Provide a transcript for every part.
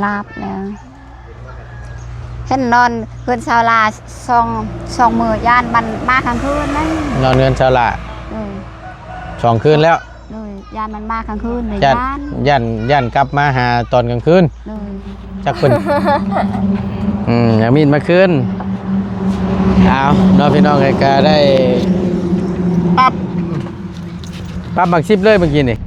ลาบแล้วฉันนอนเพื่อนชาวลาสองมือย่านมันมากลางคืนนั่นนอนเรือนชาวละ2 คืนแล้วย่านมันมากลางคืนเลยย่านกลับมาหาตอนกลางคืนจักเพิ่นมีดมาคืนเอาน้องพี่น้องก็ได้ปั๊บบักซิบเลยเมื่อกี้นี่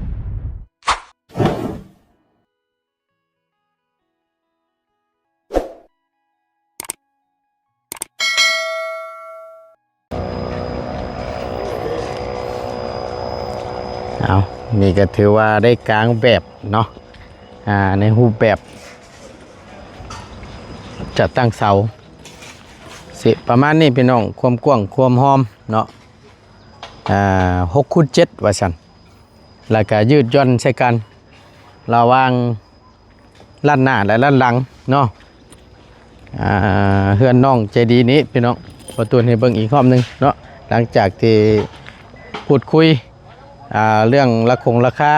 เอานี่ก็ถือว่าได้กลางแบบเนาะในรูปแบบจะตั้งเสาสิประมาณนี้พี่น้องความกว้างความหอมเนาะ6x7ว่าซั่นแล้วก็ยืดย่อนใส่กันระหว่างล้านหน้าและล้านหลังเนาะเฮือนน้องใจดีนี้พี่น้องประตูให้เบิ่งอีกรอบนึงเนาะหลังจากที่พูดคุยเรื่องราคา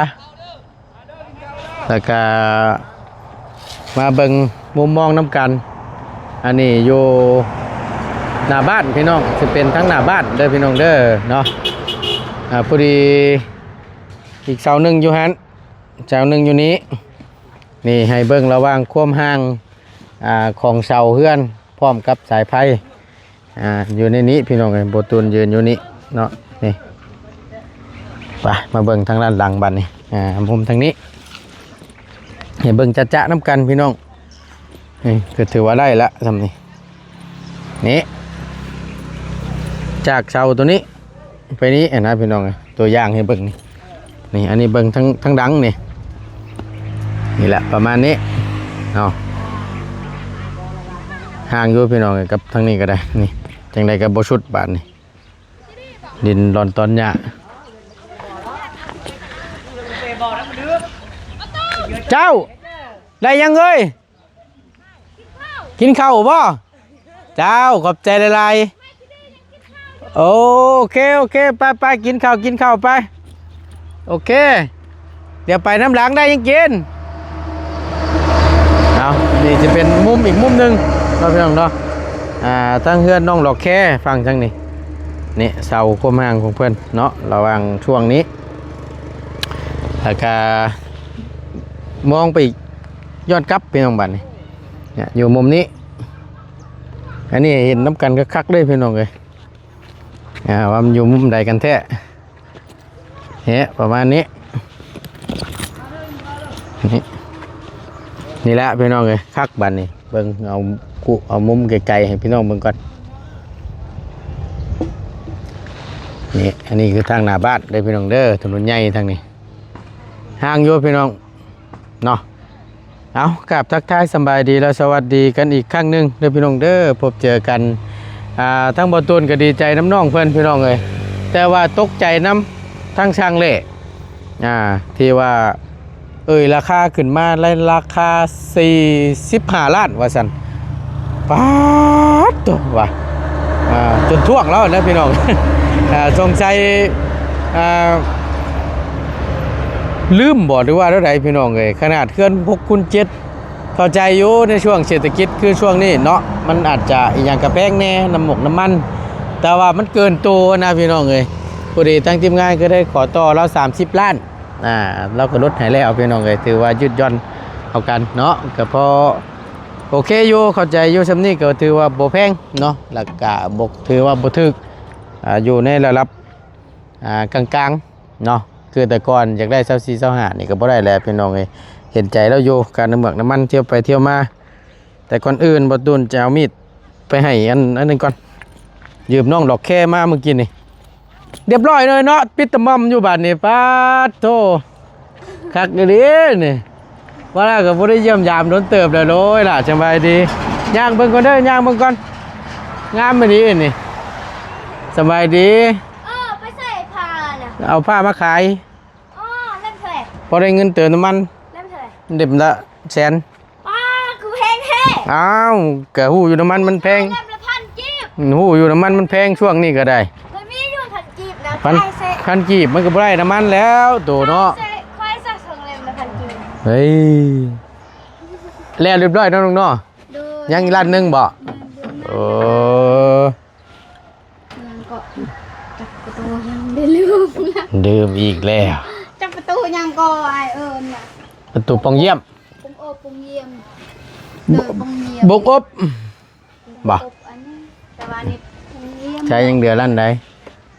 แล้วก็มาเบิ่งมุมมองน้ำกันอันนี้อยู่หน้าบ้านพี่น้องจะเป็นทั้งหน้าบ้านเด้อพี่น้องเด้อเนาะพอดีอีกเสาหนึ่งอยู่หันเสาหนึ่งอยู่นี้นี่ให้เบิ่งระหว่างความห่างของเสาเฮือนพร้อมกับสายไฟอยู่ในนี้พี่น้องโบตูนยืนอยู่นี้เนาะนี่ไปมาเบิ่งทางด้านหลังบ้านนี่มุมทางนี้ให้เบิ่งจะน้ำกันพี่น้องนี่ก็ถือว่าได้ละทำนี่จากเสาตัวนี้ไปนี้นะพี่น้องตัวอย่างให้เบิ่งนี่อันนี้เบิ่งทั้งดังนี่แหละประมาณนี้เนาะห่างอยู่พี่น้องกับทางนี้ก็ได้นี่จังใดกับโบชุดบาทนี่ดินร้อนตอนหญ้าเจ้าได้ยังเอ้ยกินข้าวบ่เจ้าขอบใจหลายๆโอเคไปกินข้าวไปโอเคเดี๋ยวไปน้ำหลังได้ยังกินเอานี่จะเป็นมุมอีกมุมหนึ่งเราพี่น้องเนาะตั้งเฮือนน้องหลอกแค่ฟังจังนี่เสาคมห่างของเพื่อนเนาะระวังช่วงนี้แล้วก็มองไปอีกย้อนกลับพี่น้องบ้านนี่อยู่มุมนี้อันนี้เห็นน้ำกันก็คักเลยพี่น้องเลยว่ามันอยู่มุมใดกันแท้ประมาณนี้นี่แหละพี่น้องเลยคักบ้านนี่เบิ่งเอามุมไกลๆให้พี่น้องเบิ่งก่อนนี่อันนี้คือทางหน้าบ้านเลยพี่น้องเด้อถนนใหญ่ทางนี้ห่างอยู่พี่น้องเนาะเอากราบทักทายสบายดีแล้วสวัสดีกันอีกครั้งหนึ่งเด้อพี่น้องเด้อพบเจอกันทั้งบ่ตูนก็ดีใจน้ำน้องเพื่อนพี่น้องเลยแต่ว่าตกใจน้ำทั้งช่างเล่ที่ว่าราคาขึ้นมาราคา45 ล้านว่าสันป๊าดตัวว่ะจนท่วงแล้วนะพี่น้องสงสัยลืมบอกหรือว่าเท่าไหร่พี่น้องเลยขนาดเคลื่อน6x7เข้าใจอยู่ในช่วงเศรษฐกิจคือช่วงนี้เนาะมันอาจจะอีกอย่างกระแพงแน่น้ำมันแต่ว่ามันเกินตัวนะพี่น้องเลยพอดีตั้งทีมงานก็ได้ขอต่อเรา30 ล้านเราก็ลดให้แล้วพี่น้องเลยถือว่ายืดย่อนเอากันเนาะก็พอโอเคอยู่เข้าใจอยู่ชั้นนี้ก็ถือว่าโบแพงเนาะหลักกะบกถือว่าโบถึกอยู่ในระดับกลางๆเนาะคือแต่ก่อนอยากได้24-25นี่ก็บ่ได้แล้วพี่น้องเลยเห็นใจแล้วอยู่การน้ำมันเที่ยวไปเที่ยวมาแต่ก่อนอื่นบ่ตูนจะเอามีดไปให้อันนึงก่อนยืมน้องดอกแค่มาเมื่อกี้นี่เรียบร้อยเลยเนาะปิดตะมอมอยู่บ้านนี่ป้าโธ่คักเลยนี่ว่าแล้วก็บ่ได้เยี่ยมยามโดนเติบเลยโลยล่ะสบายดีย่างเบิ่งก่อนเด้อย่างเบิ่งก่อนงามมื้อนี้นี่สบายดีไปใส่ผ้าน่ะเอาผ้ามาขายเล่มเท่าไหร่พอได้เงินเติมน้ำมันเล่มเท่าไหร่เด็บละ100,000คือแพงแท้อ้าวกะหู้อยู่น้ำมันมันแพงเล่มละ1,000 กีบหู้อยู่น้ำมันมันแพงช่วงนี้ก็ได้มันมีอยู่1,000 กีบนะ1,000 กีบมันก็บ่ได้น้ำมันแล้วโตเนาะค่อยใส่2 เล่มละ1,000 กีบเฮ้ย แล้วเรียบร้อยเนาะน้องเนาะ โดย ยังอีกร้านหนึงบ่โอ้ ยังก็จับประตูยังได้ลืมนะ ดื่มอีกแล้ว จับประตูยังก็ไอเอิญน่ะ ประตูปองเยี่ยม ปุงโอปุงเยี่ยมเดินปุงเยี่ยม บกอบบ่ อันนี้แต่ว่านี่ปุงเยี่ยม ใช้ยังเดือลั่นใด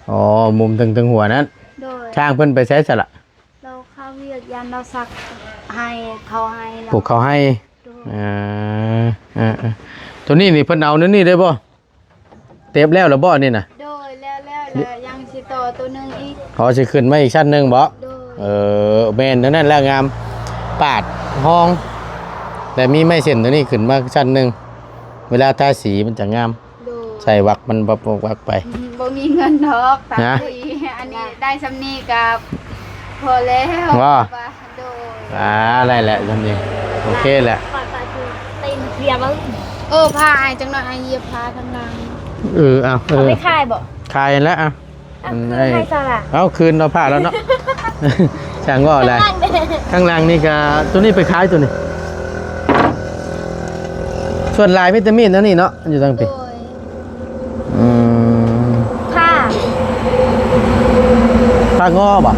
อ๋อมุมถึงหัวนั้น โดย ช่างเพิ่นไปใช้สละ เราเข้าเวียกยันเราสักให้เขาให้เรา ปลูกเขาให้ โดย ตัวนี้นี่เพิ่นเอานั่นนี่ได้บ่เต็บแล้วหรือบ่นี่น่ะ โดยแล้วยังสิต่อตัวหนึงอีก เขาสิขึ้นมาอีกชั้นหนึงบ่ โดย แม่นเท่านั้นแล้วงามปาดห้อง แต่มีไม้เส้นตัวนี้ขึ้นมาชั้นหนึงเวลาทาสีมันจะงาม โดย ใส่วักมันบ่วักไป บ่มีเงินดอกตาม นะ ที่อันนี้ได้สำนีกับพอแล้ว ว่า โดย อะไรแหละจำนี้โอเคแหละ ปากคือตีนเคลียร์บ้าง พาไอจังหน่อยไอเหยียบพาทางล่าง เอา เขาไม่คายบ่ คายแล้วอ่ะ คือให้ซะล่ะ เอาคืนเราผ่าแล้วเนาะ ช่างก็อะไรข้างล่างนี่ก็ตัวนี้ไปขายตัวนี้ส่วนลายวิตามินนั่นนี่เนาะอยู่ตั้ง โด ปี ย อืม ผ้า ผ้างอบ่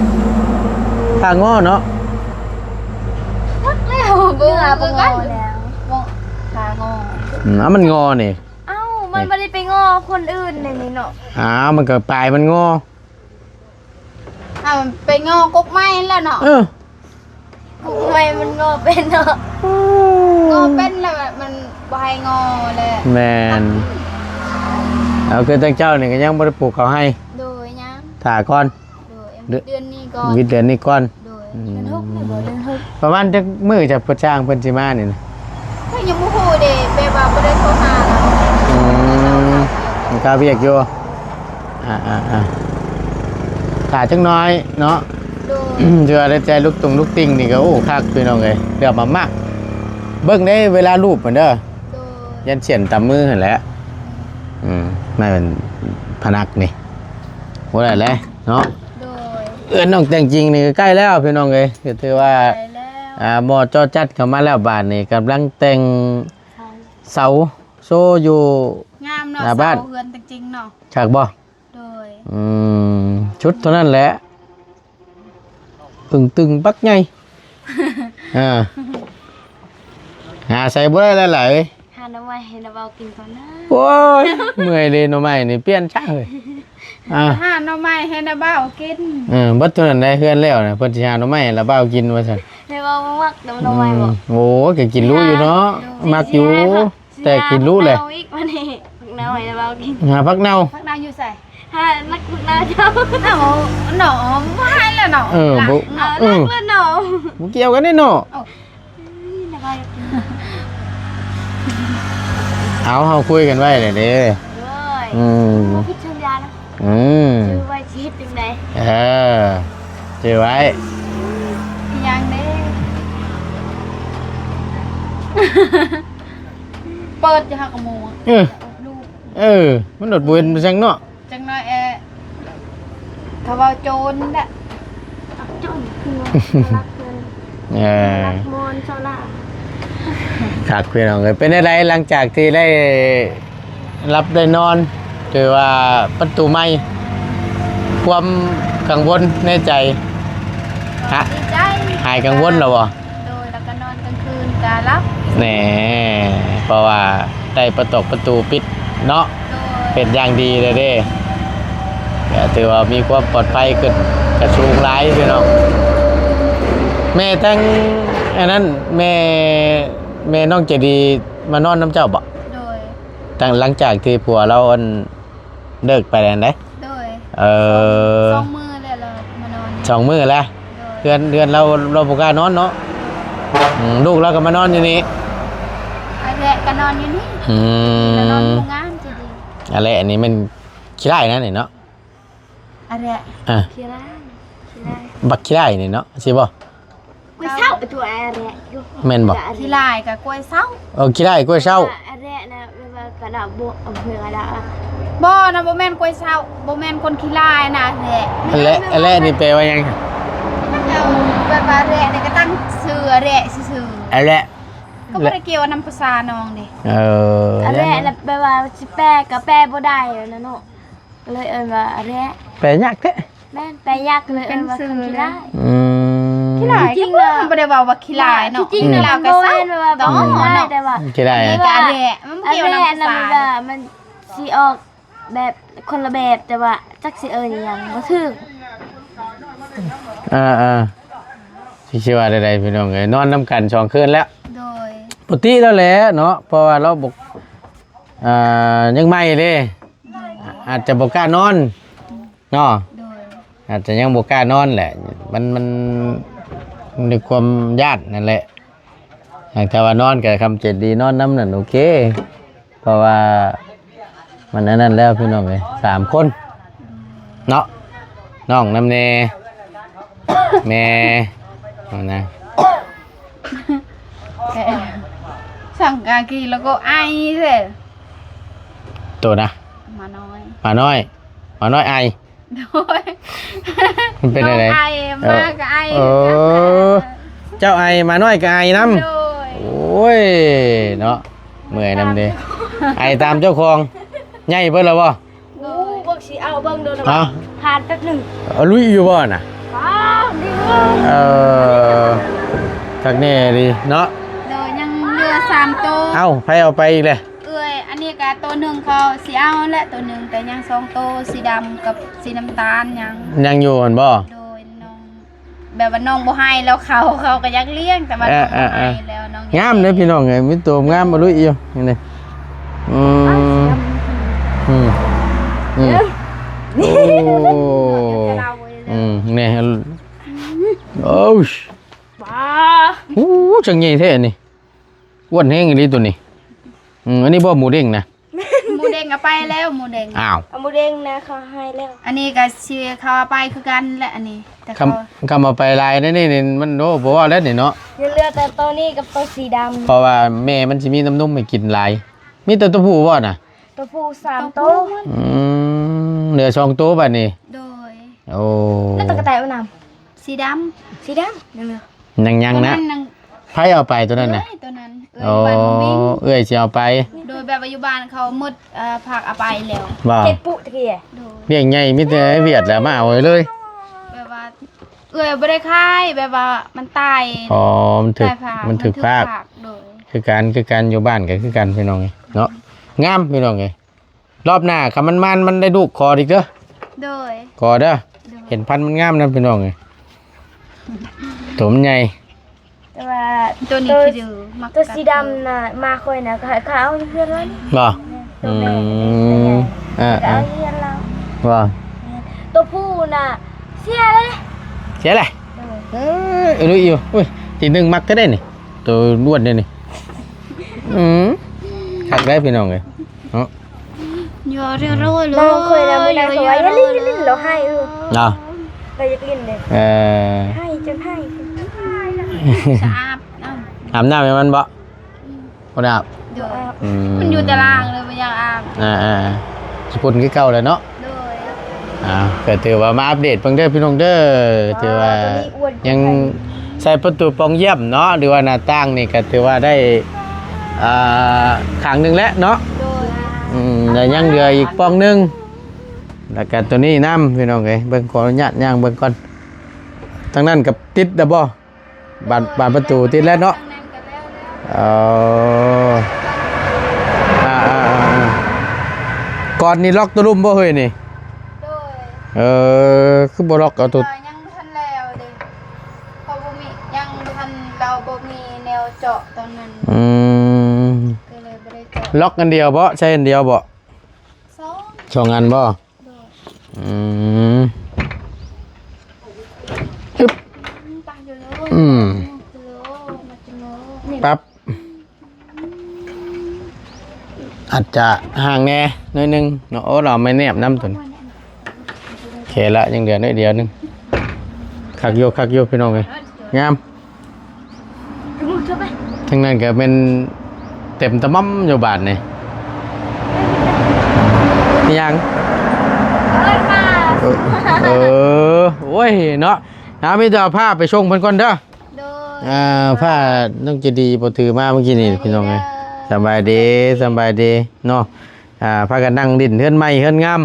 ผ้างอเนาะ แล้วเบื่อ บ่ เบื่ ง อ อ กัน แล้ว ขางอ มันงอนี่ เอ้ามันไม่ได้ไปงอคนอื่นในนี้เนาะ มันก็ปลายมันงอ มันไปงอกกไม้แล้วเนาะ ทำไมมันงอเป็นเนาะ งอเป็นแล้วมันบ่ให้งอเลย แมนเอาคือตั้งเจ้านี่ก็ยังบ่ได้ปลูกเขาให้ โดยยัง ถ่าก่อน โดยเดือนนี้ก่อน วิทย์เดือนนี้ก่อน โดย อืม เดินทุกเลยบ่เดินทุก ประมาณจักมื้อจะเพิ่นจ้างเพิ่นสิมานี่นะ ก็ยังบ่ฮู้เด้เปว่าบ่ได้โทรหาเรา มันกาเวียกอยู่ถ่าจังน้อยเนาะ โดย เชื่อได้ใจลูกตุงลูกติงนี่ก็โอ้คักพี่น้องเอ้ยเดี๋ยวมามากเบิ่งได้เวลารูปเหมือนเด้อ โดย ยันเฉียนตามมือหั่นแหละไม่เป็นพนักนี่บ่ได้แล้วเนาะ โดย น้องแต่งจริงนี่ก็ใกล้แล้วพี่น้องเอ้ยก็ถือว่า ไปแล้ว หมอจอจัดเข้ามาแล้วบาดนี้กำลังแต่งเสาโซอยู่ งามเนาะ หน้าบ้าน เสเฮือนจริงๆเนาะ ฉากบ่ โดย ชุดเท่านั้นแหละตึงปักใหญ่ หาใส่บ่ได้แล้วหลาย หาน้ำไว้ให้น้าเบากินก่อนนะ โอ้ยเมื่อยเลยหน่อไม้นี่เปลี่ยนช่างเลย หาหน่อไม้ให้นาบ้าวกิน บัดเท่านั้นได้เฮือนแล้วนะเพิ่นสิหาหน่อไม้ให้ละบ่าวกินว่าซั่น ให้เบามักน้ำไว้บ่ โอ้ก็กินรู้อยู่เนาะมักอยู่ แต่กินรู้แหละ เอาอีกมานี่น้ำไว้น้าเบากิน หาพักเน่า พักนางอยู่ใส่ หานักน้าเจ้า หนอบ่ให้แล้วเนาะ บ่ เอานักแล้วเนาะ บ่เกี่ยวกันนี่เนาะ น้าเบากิน เอาเฮาคุยกันไว้เลยเด้ ด้วย ม พิจารณานะ ชื่อไว้ชีวิตเป็นไง เจอไว้ ยังเด้เปิดจะหักกระโมง ลูก มันโดดบุญจังเนาะ จังน้อยเขาว่าโจรน่ะ จนคือรักเงินรักมอนโซล่า ขาดพี่น้องเลยเป็นอะไรหลังจากที่ได้รับได้นอนถือว่าประตูใหม่ความกังวลในใจฮะ ดีใจ หายกังวลแล้วบ่ โดยแล้วก็นอนกลางคืนการับ แหน่เพราะว่าได้ประตูปิดเนาะ โดย เป็นอย่างดีเลยเด้ก็ถือว่ามีความปลอดภัยขึ้นกระสูงหลายพี่น้องแม่ทั้งอันนั้นแม่น้องเจดีมานอนน้ำเจ้าบ่ โดย ตั้งหลังจากที่ผัวเราอันเลิกไปแล้วนะ โดย 2 สองมือเลยเรามานอน มื้อแล้ว โดย เดือนเราบ่กล้านอนเนาะลูกเราก็มานอนอยู่นี่ ไอ้แหละก็นอนอยู่นี่ อื แล้วนอน ม โรงงานจะดี อะไรอันนี้มันขี้ไล่นะนี่เนาะ ไอ้แหละ อ่ะ ขี้ร้ายขี้ร้าย บักขี้ไล่นี่เนาะสิบ่ กูเศร้าตัวอะไรอยู่ แม่นบ่ ที่ลายกับกล้วยเศร้า ขี้ไล่กล้วยเช้า อะไรนะเวลากระดาษบวกเอาเพื่ออะไรอ่ะ บ่นะบ่แม่นกล้วยเศร้าบ่แม่นคนขี้ลายนะแหละ อันแรกนี่แปลว่าหยัง เอาแบบว่าแหละนี่ก็ตั้งชื่อแหละซื่อ อันแรก ๆ ก็บ่ได้เกี่ยวน้ำภาษาน้องดิ อันแรกแปลว่าสิแปลก็แปลบ่ได้นะเนาะก็เลยเอิ้นว่าอันแรก แปลยากแท้ แม่นแปลยากเลยเอิ้นว่าคำขี้ร้าย ขี้ลายจริงๆแล้วบ่ได้เว้าว่าขี้ลายเนาะ จริงๆ เรา เรา ก็ ก็ ใส่ เอิ้นว่าบ่ได้แต่ว่า กี่ได้ นี่ก็อันแหละมัน อัน เกี่ยว แร น้ำ ก ภา น่ะ ษา มันสิออกแบบคนละแบบแต่ว่าจักสิเอิ้นหยังบ่ถูก ที่ชื่อว่าใดๆพี่น้องเอ้ยนอนน้ำกัน2คืนแล้ว โดย ปกติแล้วแหละเนาะเพราะว่าเราบอกยังใหม่เด้อาจจะบ่กล้านอนเนาะ โดย อาจจะยังบ่กล้านอนแหละมันในความญาตินั่นแหละแต่ว่านอนกับคำเจ็ดดีนอนน้ำนั่นโอเคเพราะว่ามันนั่นแล้วพี่น้องเอ้ย3คนเนาะน้องน้ำเนแม่เอานะ สั่งกากีแล้วก็ไอเด้ ตัวนะ มาน้อย หมาน้อยไอ โดย มันเป็นอะไร ไอมากก็ไอ เจ้าไอหมาน้อยกับไอน้ โดย ำโอ้ยเนาะเมื่อยน้ำเด้ไอตามเจ้าของใหญ่เพิ่นแล้วบ่ โอ้บ่สิเอาเบิ่งโดน ฮะ ผ่านแป๊บนึง เอาลุยอยู่บ่น่ะ อ้าวดีเว้ย ทักแน่ดีเนาะ โดยยังเหลือ3ตัว เอ้าไผเอาไปอีกเลย เอ้ยอันนี้ก็ตัวหนึงเขาสิเอาและตัวหนึงแต่ยัง2ตัวสีดำกับสีน้ำตาลยัง ยังอยู่หั่นบ่ โดยน้องแบบว่าน้องบ่ให้แล้วเขาก็อยากเลี้ยงแต่ว่าน้องบ่ให้แล้วน้อง งามเด้อพี่น้องเอ้ยมีตัวงามมาลุยอยู่นี่นี่อืมอืมอืมโอ้นี่โอ้ย บ้า โอ้จังใหญ่แท้นี่อ้วนแห้งอีหลีตัวนี้อันนี้บ่หมูเด้งนะ หมูเด้งก็ไปแล้วหมูเด้ง อ้าว เอาหมูเด้งนะเขาให้แล้ว อันนี้ก็สิเขาเอาไปคือกันแหละอันนี้แต่เขา คำเอาไปลายนี่มันโอ้บ่ว่าแล้วนี่เนาะ ยังเหลือแต่ตัวนี้กับตัวสีด เพราะว่าแม่มันสิมีน้ำนมให้กินหลายมีแต่ตัวผู้บ่น่ะ ำตัวผู้3ตัว เหลือ2ตัวบัดนี้ โดย โอ้ แล้วตัวกระต่ายเอาน้ สีดำ ำสีดำยังเหลือ ยังนะ นั่ง ไผเอาไปตัวนั้นน่ะ ตัวนั้น โอ้ บ้านบ่วิ่ง เอ้ยสิเอาไป โดยแบบปัจจุบันเขาหมดผักเอาไปแล้ว บ่ เจ็ดปุตะกี้ โดย เลี้ยงใหญ่มีแต่เวียดแล้วมาเอาไว้เลย แบบว่าบ่ได้คายแบบว่ามันตาย อ๋อมันถึก ตายผัก มันถึกภาค โดย คือการอยู่บ้านก็คือกันพี่น้องไงเนาะงามพี่น้องไงรอบหน้าคำมันได้ลูกคออีกเด้อ โดย คอเด้อเห็นพันธุ์มันงามนะพี่น้องไงถมใหญ่ แต่ว่า ตัวนี้คือดูมัก ตัวสีดำน่ะมาค่อยน่ะเขาเอาเพื่อนแล้วนี่ บ่ ตัวแม่ อ่า เอาเพื่อนเรา บ่ ตัวผู้น่ะเสียเลย เสียอะไรรู้อยู่อุ้ยทีหนึงมักก็ได้นี่ตัวล้วนได้นี่ขักได้พี่น้องไงเนาะ เยอะเรื่อยๆเลย น้องเคยนะมื้อนั้นเขาว่าอย่าลิ้นเราให้เนาะ เราอยากลิ้นเลยให้จนให้ สะอาดเอ้า อาบน้ำให้มันบ่บ่ได้อาบ โดยมันอยู่ตารางเลยมันยังอาบ สกุลคือเก่าแล้วเนาะ โดย ก็ถือว่ามาอัปเดตเพิ่งเด้อพี่น้องเด้อถือว่ายังใส่ประตูปองเยี่ยมเนาะหรือว่าหน้าต่างนี่ก็ถือว่าได้ขังหนึงแล้วเนาะ โดย แต่ยังเหลืออีกปองหนึงแล้วก็ตัวนี้น้ำพี่น้องเอ้ยเบิ่งขออนุญาตย่างเบิ่งก่อนทางนั้นกับติดดับบ่บานประตูติดแล้วเนาะ นั่นก็แล้ว อ๋อก่อนนี่ล็อกตัวลุ่มบ่เฮ้ยนี่ โดย คือบ่ล็อกเอาตัว ยังบ่ทันแล้วเด้เขาบ่มียังบ่ทันเราบ่มีแนวเจาะตอนนั้นก็เลยบ่ได้เจาะ ล็อกอันเดียวบ่ใช่อันเดียวบ่ สอง สองอันบ่ โดย อึ๊บ ตั้งอยู่เลย มาจังเลย ปั๊บอาจจะห่างแน่หน่อยหนึงเนาะโอ้เราไม่แนบน้ำตุนโอเคละยังเหลือน้อยเดียวหนึงคักโยพี่น้องเอ้ยงาม มึงช่วยไป ทั้งนั้นก็เป็นเต็มตะมั่มอยู่บาทนี่นี่ยัง มา โอ้ยเนาะมีแต่เอาผ้าไปชงเพิ่นก่อนเด้อ โดย ผ้าน้องจะดีบ่ถือมาเมื่อกี้นี่พี่น้องเอ้ยสบายดีสบายดีเนาะพากันนั่งดินเฮือนใหม่เฮือนงาม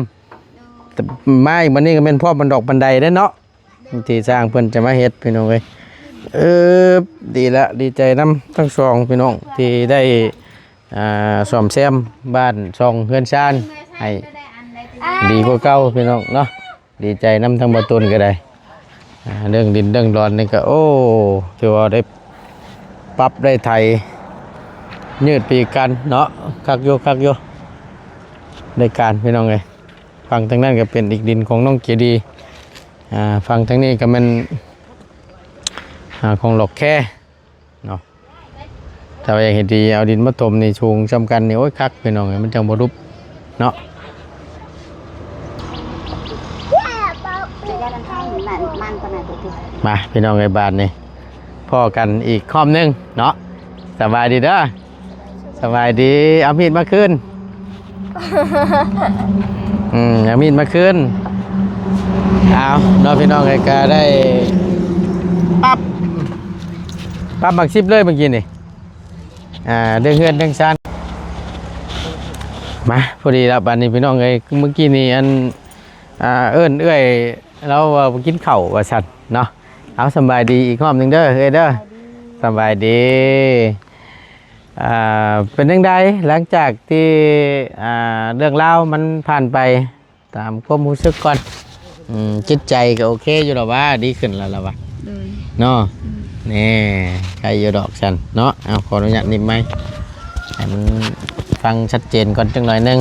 แต่ไม้บัดนี้ก็เป็นพ่อบันดอกบันไดเด้อเนาะที่สร้างเพิ่นจะมาเฮ็ดพี่น้องเอ้ยดีละดีใจนํทั้งสองพี่น้องที่ได้ซ่อมแซมบ้านช่องเฮือนชานให้ดีกว่าเก่าพี่น้องเนาะดีใจนํทั้งบ่ตุนก็ได้เรื่องดินเรื่องร้อนนี่ก็โอ้ถือว่าได้ปรับได้ไถยืดปีกันเนาะคักโยได้การพี่น้องเลยฟังทางนั้นก็เป็นอีกดินของน้องเกียดีฟังทางนี้ก็มันของหลอกแค่เนาะแต่ว่าอย่างเห็นดีเอาดินมาถมนี่ชูงจำกันนี่โอ้ยคักพี่น้องเลยมันจังบ่รุบเนาะมาพี่น้องไอ้บ้านนี่พ่อกันอีกข้อมนึงเนาะสบายดีเด้อสบายดีเอามีดมาขึ้นเอามีดมาขึ้นเอาน้องพี่น้องไอ้กาได้ปั๊บบักซิบเลยเมื่อกี้นี่เรื่องเฮือนเรื่องชั้นมาพอดีแล้วบ้านนี้พี่น้องไอ้เมื่อกี้นี่อันเอื้อยเรากินข้าวว่าสัตว์เนาะเอาสบายดีอีกรอบหนึ่งเด้อเฮ้ยเด้อสบายดีเป็นยังไงหลังจากที่เรื่องเล่ามันผ่านไปตามความรู้สึกก่อนจิตใจก็โอเคอยู่หรอวะดีขึ้นแล้วหรอวะเนาะนี่ใครอยู่ดอกฉันเนาะเอาขออนุญาตนิดไหมให้มันฟังชัดเจนก่อนจังหน่อยนึง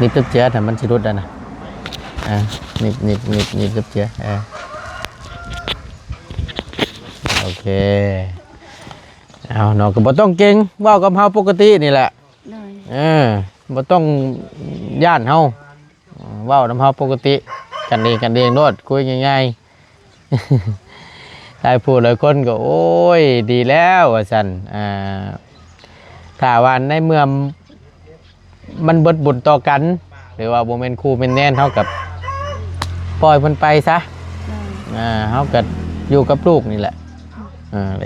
นิบเจือแต่มันชิรุดนะนิบเจือโอเคเอาเนาะก็บ่ต้องเก่งว่ากับเฮาปกตินี่แหละบ่ต้องย่านเฮาเว้านำเฮาปกติกันเองโลดคุยง่ายๆได้พูดหลายคนก็โอ้ยดีแล้วว่าซั่นถ้าว่าในเมื่อมันเบิดบุญต่อกันหรือว่าบ่แม่นคู่แม่นแน่นเท่ากับปล่อยเพิ่นไปซะเฮาก็อยู่กับลูกนี่แหละ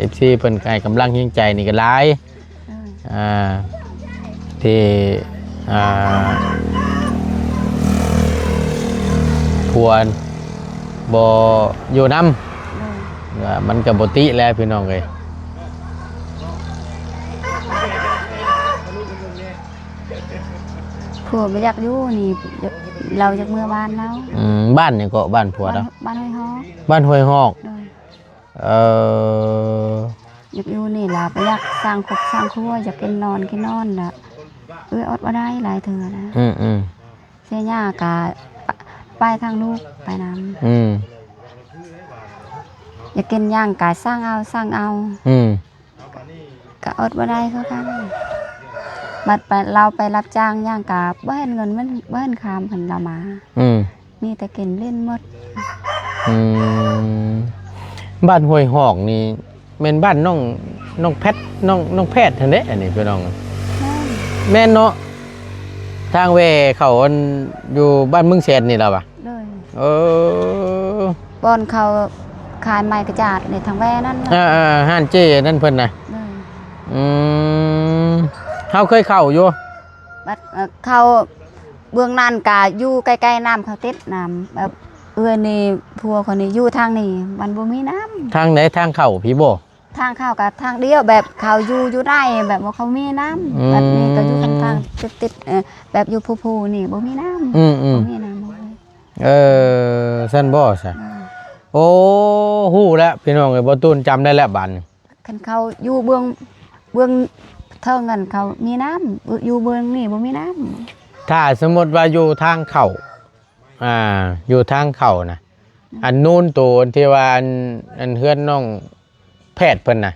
FC เพิ่นให้กำลังยิงใจนี่ก็หลายที่พวนบ่อยู่นำมันก็บ่ติแล้วพี่น้องเอ้ยผัวไม่อยากอยู่นี่เราจากเมื่อบ้านแล้วบ้านนี่ก็บ้านผัวแล้วบ้านห้วยฮอกบ้านห้วยฮอกอยากอยู่นี่ล่ะไปอยากสร้างครอบสร้างครัวอยากกินนอนล่ะอดบ่ได้หลายเทื่อนะเสียหญ้ากะไปทางลูกไปน้ำอยากกินย่างกะสร้างเอากะอดบ่ได้เขากันบัดไปเราไปรับจ้างย่างกะบ่เห็นเงินมันบ่เห็นคามเพิ่นละมามีแต่กินเล่นหมดบ้านห้วยหอกนี่เป็นบ้านน้องแพทย์น้องแพทย์ทันเด้อันนี้พี่น้องแม่นเนาะทางเวเขาอยู่บ้านเมืองแสนนี่ล่ะป่ะบอนเขาขายไม้กระจาดในทางแวนั่นห้านเจ้นั่นเพิ่นน่ะเฮาเคยเข้าอยู่บัดเข้าเบื้องนั่นกะอยู่ใกล้ๆน้ำเขาติดน้ำแบบนี่พัวคนนี้อยู่ทางนี้มันบ่มีน้ำทางไหนทางเข้าพี่บ่ทางเข้ากับทางเดียวแบบเขาอยู่ได้แบบว่าเขามีน้ำแบบนี้ก็อยู่ทางติดแบบอยู่ภูนี่บ่มีน้ำบ่มีน้ำซั่นบ่ซะโอ้ฮู้แล้วพี่น้องเอ้ยบ่ตูนจำได้แล้วบัดนี้คันเขาอยู่เบื้องเทิงกันเขามีน้ำอยู่เบื้องนี่บ่มีน้ำถ้าสมมติว่าอยู่ทางเข้าอยู่ทางเข่านะอันนู้นตัวที่ว่าอันเฮือนน้องแพทย์เพิ่นน่ะ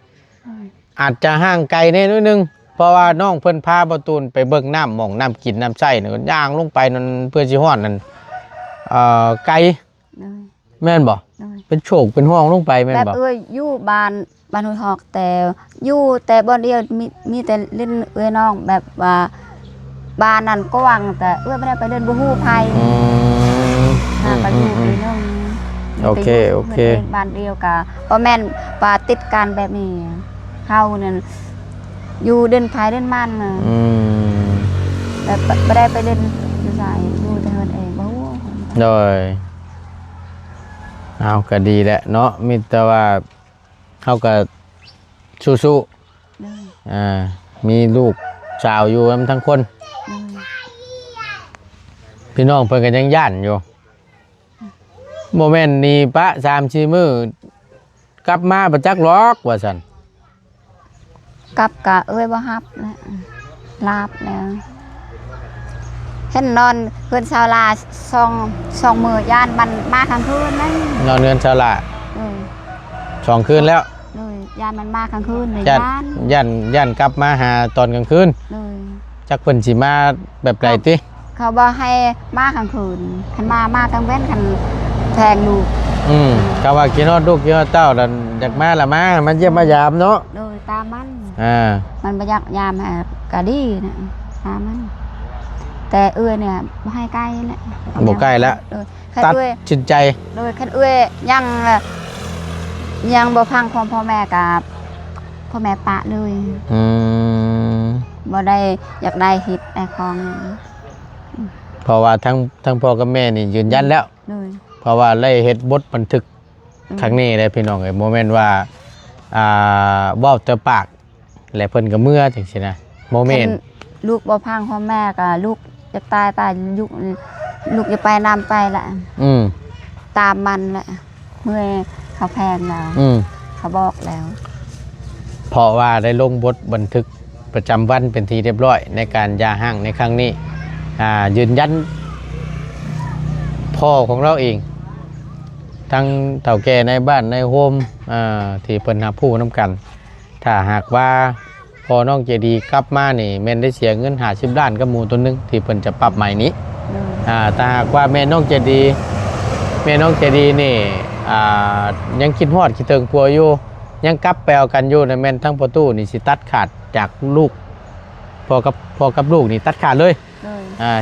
อาจจะห่างไกลนิดนึงเพราะว่าน้องเพิ่นพาประตูนไปเบิ่งน้ำหม่องน้ำกินน้ำใช้น่ะย่างลงไปนั่นเพื่อสิฮอดนั่นไกลแม่นบ่เป็นโฉกเป็นห้องลงไปแม่นบ่แบบอยู่บ้านห้วยหอกแต่อยู่แต่บ่เดียวมีแต่เล่นน้องแบบว่าบ้านนั่นกว้างแต่ไม่ได้ไปเล่นบ่ฮู้ไผไปอยู่น้อง โอเคโอเค บ้านเดียวกับบ่แม่นว่าติดกันแบบนี้เฮานั่นอยู่เดินภายเดินมันน่ะ แบบบ่ได้ไปเล่นอยู่ไสอยู่แต่เฮือนเองบ่ฮู้ โดยเอาก็ดีแหละเนาะมีแต่ว่าเฮาก็สู้ เด้อ มีลูกสาวอยู่นำทั้งคน เด้อ พี่น้องเพิ่นก็ยังย่านอยู่บ่แม่นนี่ปะ3-4มื้อกลับมาบ่จักหรอกว่าซั่น กลับกะเอ้ยบ่ฮับแล้วลาบแล้วเห็นนอนเพิ่นชาวลา2มื้อย่านมันมากลางคืนนั่น นอนเรือนชาวละ เออ 2 คืนแล้ว เลยย่านมันมากลางคืนเลย ย่าน ย่านกลับมาหาตอนกลางคืน เลย จักเพิ่นสิมาแบบใดติ เขาบอกให้มากลางคืนคันมากลางเว้นคันแทงลูก ก็ว่ากินฮอดลูกกินฮอดเต้าแล้วอยากมาละมาเยี่ยมมายามเนาะ โดยตามมัน À. มันบ่อยากยามหากะดีนะตามมัน แต่เอื้อเนี่ยบ่ให้ใกล้แหละ บ่ใกล้แล้ว โดยคัน ตัด เอื้อ สินใจ โดยคันเอื้อยังบ่ฟังของพ่อแม่กับพ่อแม่ปะเลย บ่ได้อยากได้ฮิตไอ้ของ เพราะว่าทั้งพ่อกับแม่นี่ยืนยันแล้ว เลย เพราะว่าได้เฮ็ดบทบันทึกครั้งนี้ได้พี่น้องเอ้ยบ่แม่นว่าเว้าแต่ปากและเพิ่นก็เมื่อจังซี่นะบ่แม่น ลูกบ่พังพ่อแม่ก็ลูกจะตายลูกจะไปนำไปละ ตามมันแหละเมื่อเขาแพงแล้วเขาบอกแล้ว เพราะว่าได้ลงบทบันทึกประจำวันเป็นที่เรียบร้อยในการหย่าร้างในครั้งนี้ยืนยันพ่อของเราเองทั้งเฒ่าแก่ในบ้านในโฮมที่เพิ่นหาผู้นํกันถ้าหากว่าพอน้องเจดีกลับมานี่แม่นได้เสียเงิน50ล้านกับหมู่ตัวหนึงที่เพิ่นจะปรับใหม่นี้ถ้าหากว่าแม่น้องเจดีนี่ยังคิดฮอดคิดถึงผัวอยู่ยังกลับแปลวกันอยู่นะแม่นทั้งประตูนี่สิตัดขาดจากลูกพอกับลูกนี่ตัดขาดเลย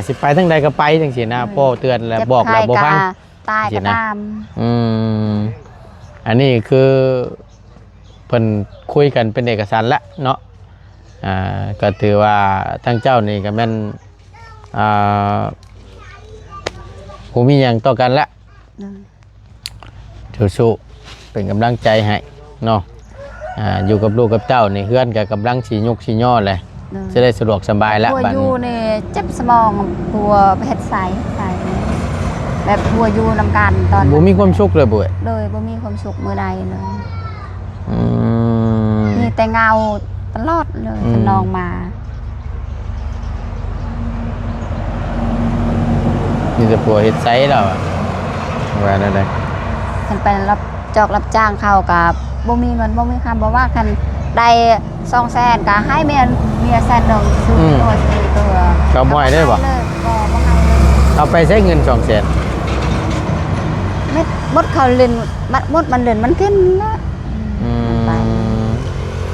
สิไปทั้งใดก็ไปจังซี่นะพ่อเตือนแล้วบอกแล้วบ่ฟัง ตายก็ตาม อันนี้คือเพิ่นคุยกันเป็นเอกสารละเนาะก็ถือว่าทั้งเจ้านี่ก็แม่นผมมีอย่างต่อกันละสู้ๆเป็นกำลังใจให้เนาะอยู่กับลูกกับเจ้านี่เฮือนกับกำลังสียกสีย่อเลยจะได้สะดวกสบายแล้ว พัวยูนี่เจ็บสมองพัวเฮ็ดใสแบบพัวยูนำกันตอน บ่มีความสุขเลยบ่เอ้ย เลยบ่มีความสุขมื้อใดเลยมีแต่เงาตลอดเลยคันน้องมา นี่จะปัวเฮ็ดไซส์แล้วอะว่านั่นเลย คันไปรับรับจ้างเขากับบ่มีเงินบ่มีคำบ่ว่าคันได้200,000ก็ให้เมียแสนนึงซื้อตัว เขาบ่ให้ได้บ่ บ่ให้เลย เอาไปใช้เงิน200,000 ไม่มดเขาเล่นมดมันเล่นมันกินละ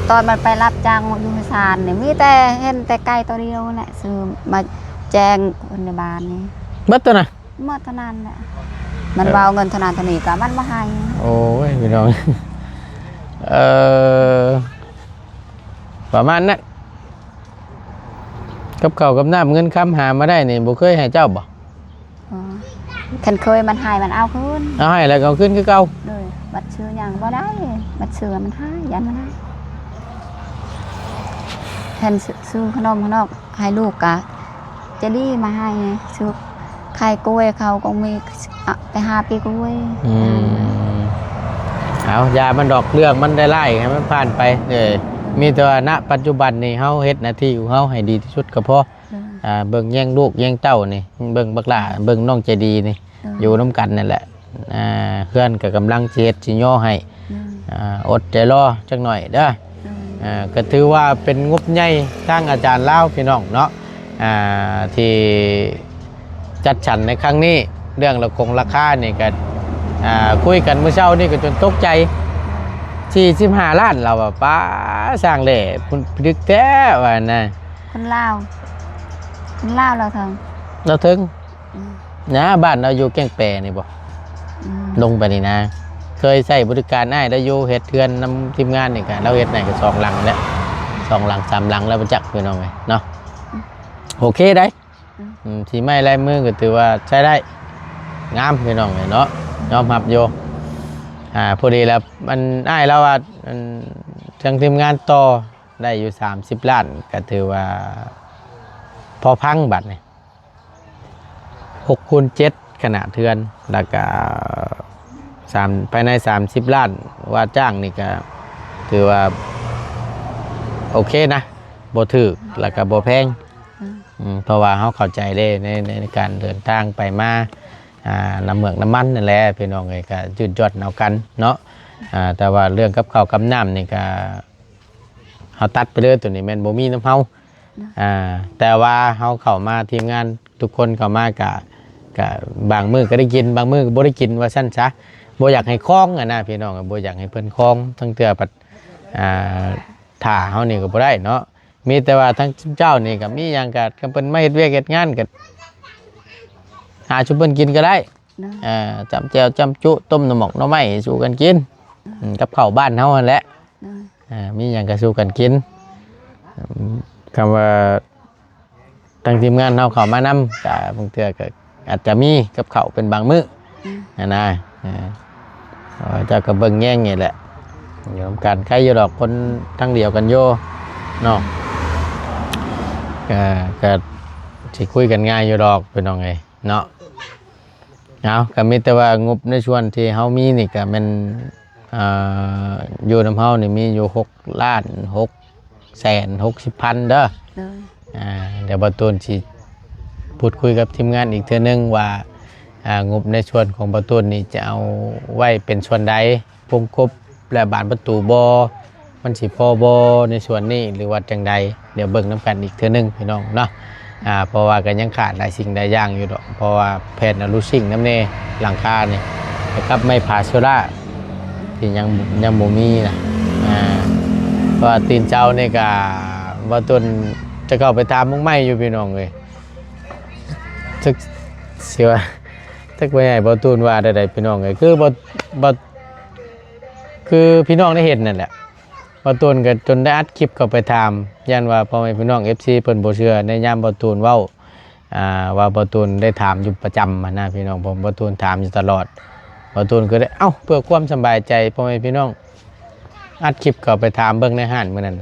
ตอนมันไปรับจ้างอยู่ศาลนี่มีแต่เห็นแต่ไก่ตัวเดียวแหละซื้อมาแจ้งคนในบ้านนี่ เบิดตัวน่ะ เมื่อเท่านั้นแหละมันเบาเงินเท่านั้นเท่านี้ก็มันบ่ให้ โอ้ยพี่น้อง ประมาณนั้นกับข้าวกับน้ำเงินค้ำหามาได้นี่บ่เคยให้เจ้าบ่ คันเคยมันให้มันเอาคืน เอาให้แล้วก็เอาขึ้นคือเก่า เลยบัตรชื่อหยังบ่ได้บัตรชื่อมันให้ยันมันให้แทนซื้อขนมข้างนอกให้ลูกกะจะดีมาให้ซื้อไข่กล้วยเขาก็มีไปหาปีกล้วย เอายามันดอกเรื่องมันได้ไล่ให้มันผ่านไปมีแต่ว่าณปัจจุบันนี่เฮาเฮ็ดหน้าที่ของเฮาให้ดีที่สุดก็พอเบิ่งแย่งลูกแย่งเต้านี่เบิ่งบักหล่าเบิ่งน้องใจดีนี่อยู่น้ำกันนั่นแหละเพื่อนก็กำลังเจ็ดสิย่อให้อดใจรอจักหน่อยเด้อก็ถือว่าเป็นงบใหญ่ทางอาจารย์ลาวพี่น้องเนาะที่จัดสรรในครั้งนี้เรื่องราคานี่ก็คุยกันเมื่อเช้านี่ก็จนตกใจ45 ล้านเราว่าป้าสร้างแหล่คุณดึกแท้ว่านะคนลาวเราเถิง เราถึงนะบ้านเราอยู่แก้งแปรนี่บ่ ลงไปนี่นะเคยใช้บริการอ้ายได้อยู่เฮ็ดเทือนนำทีมงานนี่ก็เราเฮ็ดไหนก็2หลังแล้ว2หลัง3หลังแล้วบ่จักพี่น้องเอ้ยเนาะโอเคได้สีไม้ลายมือก็ถือว่าใช้ได้งามพี่น้องเอ้ยเนาะยอมรับอยู่พอดีแล้วมันอ้ายแล้วว่าทางทีมงานต่อได้อยู่30ล้านก็ถือว่าพอพังบัดนี่6คูณ7ขนาดเทือนแล้วก็ภายใน30ล้านว่าจ้างนี่ก็ถือว่าโอเคนะบ่ถูกแล้วก็บ่แพงเพราะว่าเขาเข้าใจได้ในการเดินทางไปมาน้ำเมืองน้ำมันนั่นแหละพี่น้องเอ้ยก็ยืดยอดเอากันเนาะแต่ว่าเรื่องกับข้าวกับน้ำนี่ก็เขาตัดไปเลยตัวนี้แม่นบ่มีน้ำเฮาแต่ว่าเขาเข้ามาทีมงานทุกคนเข้ามาก็บางมื้อก็ได้กินบางมื้อก็บ่ได้กินว่าซั่นซะบ่อยากให้คล้องนะพี่น้องบ่อยากให้เพิ่นคล้องทั้งเทื่อปัดถ่าเฮานี่ก็บ่ได้เนาะมีแต่ว่าทั้งเจ้านี่ก็มีหยังก็เพิ่นมาเฮ็ดเวียกเฮ็ดงานก็หาชุบเพิ่นกินก็ได้จำแจ่วจำจุต้มน้ำหมกหน่อไม้สู่กันกินกับข้าวบ้านเฮานั่นแหละมีหยังก็สู่กันกินคำว่าทางทีมงานเฮาเข้ามานำก็บางเทื่อก็อาจจะมีกับข้าวเป็นบางมื้อนะเจ้าก็เบิ่งแย่งนี่แหละอยู่นำกันใครอยู่ดอกคนทั้งเดียวกันโยเนาะก็สิคุยกันง่ายอยู่ดอกเป็นน้องไงเนาะเอาก็มีแต่ว่างบในส่วนที่เฮามีนี่ก็มันอยู่นำเฮานี่มีอยู่6,660,000เด้อเดี๋ยวบ่ตูนสิพูดคุยกับทีมงานอีกเทื่อนึงว่างบในส่วนของประตูนี่จะเอาไว้เป็นส่วนใดวงกบและบานประตูบอมันสิพอบอในส่วนนี้หรือว่าจังใดเดี๋ยวเบิ่งน้ำกันอีกเทื่อนึงพี่น้องเนาะเพราะว่ากันยังขาดหลายสิ่งหลายอย่างอยู่ดอกเพราะว่าแผ่นอลูซิ่งน้ำเนหลังคานี่นะครับไม่ผ่าโซล่าที่ยังบ่มีนะเพราะตีนเจ้านี่ก็ประตูจะเข้าไปตามมุ้งไม้อยู่พี่น้องเลยทึกเสียว่าถ้าไปไหนบ่ตูนว่าใดๆพี่น้องเลยคือบ่คือพี่น้องได้เห็นนั่นแหละบ่ตูนก็จนได้อัดคลิปเข้าไปถามยันว่าพ่อแม่พี่น้อง FC เพิ่นบ่เชื่อในยามบ่ตูนเว้าว่าบ่ตูนได้ถามอยู่ประจำนะพี่น้องผมบ่ตูนถามอยู่ตลอดบ่ตูนก็ได้เพื่อความสบายใจพ่อแม่พี่น้องอัดคลิปเข้าไปถามเบิ่งในห้านมื้อนั้น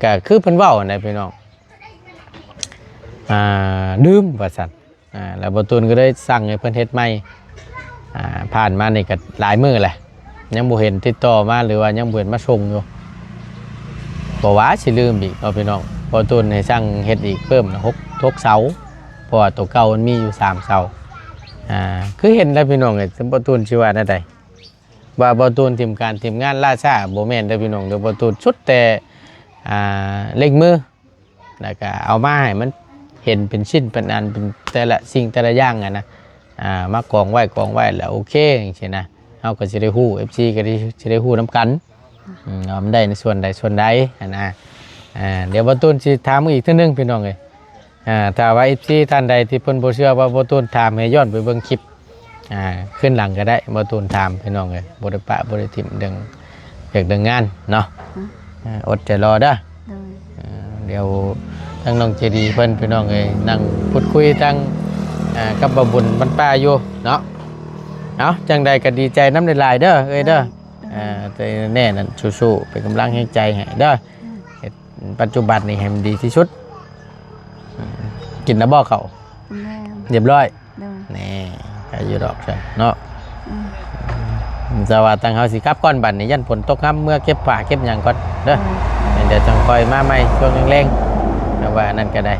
ก็คือเพิ่นเว้านะพี่น้องดื่มว่าซั่นแล้วบ่ตูนก็ได้สั่งให้เพิ่นเฮ็ดใหม่ผ่านมานี่ก็หลายมื้อแหละยังบ่เห็นติดต่อมาหรือว่ายังบ่เห็นมาส่งอยู่บ่ว่าสิลืมอีกเนาะพี่น้องบ่ตูนให้สั่งเฮ็ดอีกเพิ่ม6เสาเพราะว่าตัวเก่ามันมีอยู่3เสาคือเห็นแล้วพี่น้องเอ้ยบ่ตูนสิว่าแนวใดว่าบ่ตูนทีมงานล่าช้าบ่แม่นเด้อพี่น้องเด้อบ่ตูนสุดแต่เล็งมือแล้วก็เอามาให้มันเห็นเป็นชิ้นเป็นอันเป็นแต่ละสิ่งแต่ละอย่างนะมากองไว้แล้วโอเคอย่างเช่นนะเอาก็จะได้ฮู้ FC ก็จะได้ฮู้น้ำกันมันได้ในส่วนใดนะเดี๋ยวบ่ตูนสิถามอีกเทื่อนึงพี่น้องเอ้ยถ้าว่า FC ท่านใดที่เพิ่นบ่เชื่อว่าบ่ตูนถามให้ย้อนไปเบิ่งคลิปขึ้นหลังก็ได้บ่ตูนถามพี่น้องเอ้ยบ่ได้ปะบ่ได้ทิ่มเรื่องงานเนาะอดใจรอเด้อเดี๋ยวทั้งน้องเจดีเพิ่นพี่น้องเอ้ยนั่งพูดคุยทั้งกับบ่บุญบรรป้าอยู่เนาะเอาจังใดก็ดีใจน้ำหลายๆเด้อเอ้ยเด้อแต่แน่นั่นสู้ๆเป็นกำลังให้ใจให้เด้อปัจจุบันนี่ให้มันดีที่สุดกินน้ำบ่อเขาเรียบร้อยนี่ก็อยู่ดอกใช่เนาะจะว่าตั้งเฮาสิกลับก่อนบัดนี้ยันฝนตกค่ำเมื่อเก็บผ้าเก็บหยังก่อนเด้อเดี๋ยวจังค่อยมาใหม่ช่วงแรงๆว่านั่นก็ได้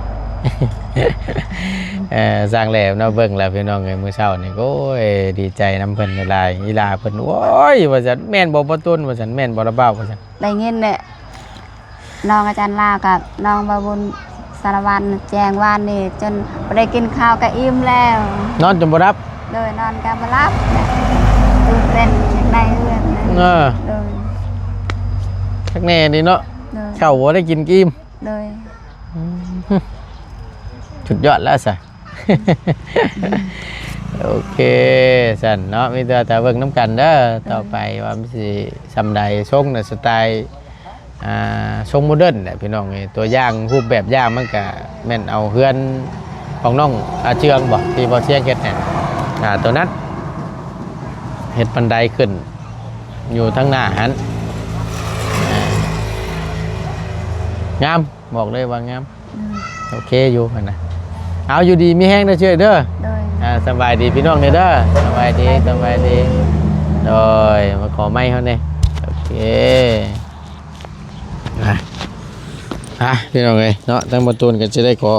สร้างแล้วเนาะเบิ่งแล้วพี่น้องเอ้ยมื้อเช้านี่โอ้ยดีใจน้ำเพิ่นหลายอีหลาเพิ่นโอ้ยว่าซั่นแม่นบ่ต้นว่าซั่นแม่นบ่ระเบ้าว่าซั่นได้เงินเนี่ยน้องอาจารย์ลากับน้องบาบุญสารวัตรแจงวานนี่จนบ่ได้กินข้าวก็อิ่มแล้วนอนจนบ่รับโดยนอนก็บ่รับตื่นเต้นได้เรื่องโดยทักแน่นี่เนาะข้าวบ่ได้กินอิ่มโดยสุดยอดแล้วสิ โอเคสันเนาะมีแต่เบิ่งน้ำกันเด้อต่อไปว่ามันสิซำใดทรงน่ะสไตล์ทรงโมเดิร์นแหละพี่น้องเอ้ยตัวอย่างรูปแบบอย่างมันก็แม่นเอาเฮือนของน้องเจืองบ่ที่บ่เสียงเฮ็ดเนี่ยตัวนั้นเฮ็ดบันไดขึ้นอยู่ทางหน้าหันงามบอกเลยว่างามโอเคอยู่หั่นน่ะเอาอยู่ดีมีแห้งเด้อเชื่อเด้อ โดย สบายดีพี่น้องเด้อสบายดีโดยมาขอไม้เขาเนี่ยโอเคพี่น้องเลยเนาะทั้งหมดตูนก็จะได้ขอ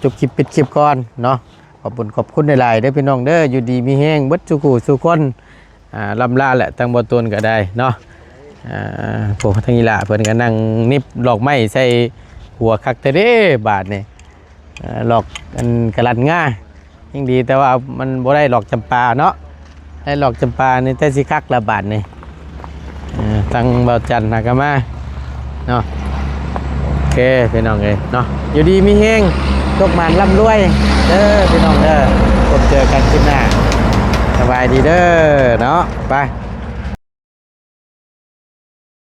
จบคลิปปิดคลิปก่อนเนาะขอบคุณหลายๆเด้อพี่น้องเด้ออยู่ดีมีแห้งเบิดสุขุสุคนลำลาแหละทั้งหมดตูนก็ได้เนาะพวกทั้งอีหล่าเพิ่นก็นั่งนิบหลอกไม้ใส่หัวคักแต่เด้บาทนี่หลอกกันกระลันง่ายิ่งดีแต่ว่ามันบ่ได้หลอกจำปาเนาะได้หลอกจำปาในแต่สิคักละบาทนี่ตั้งเบาจันทร์นากามาเนาะโอเคพี่น้องเอ้ยเนาะอยู่ดีมีแห้งตกมันร่ำรวยเด้อพี่น้องเด้อพบเจอกันคลิปหน้าสบายดีเด้อเนาะไป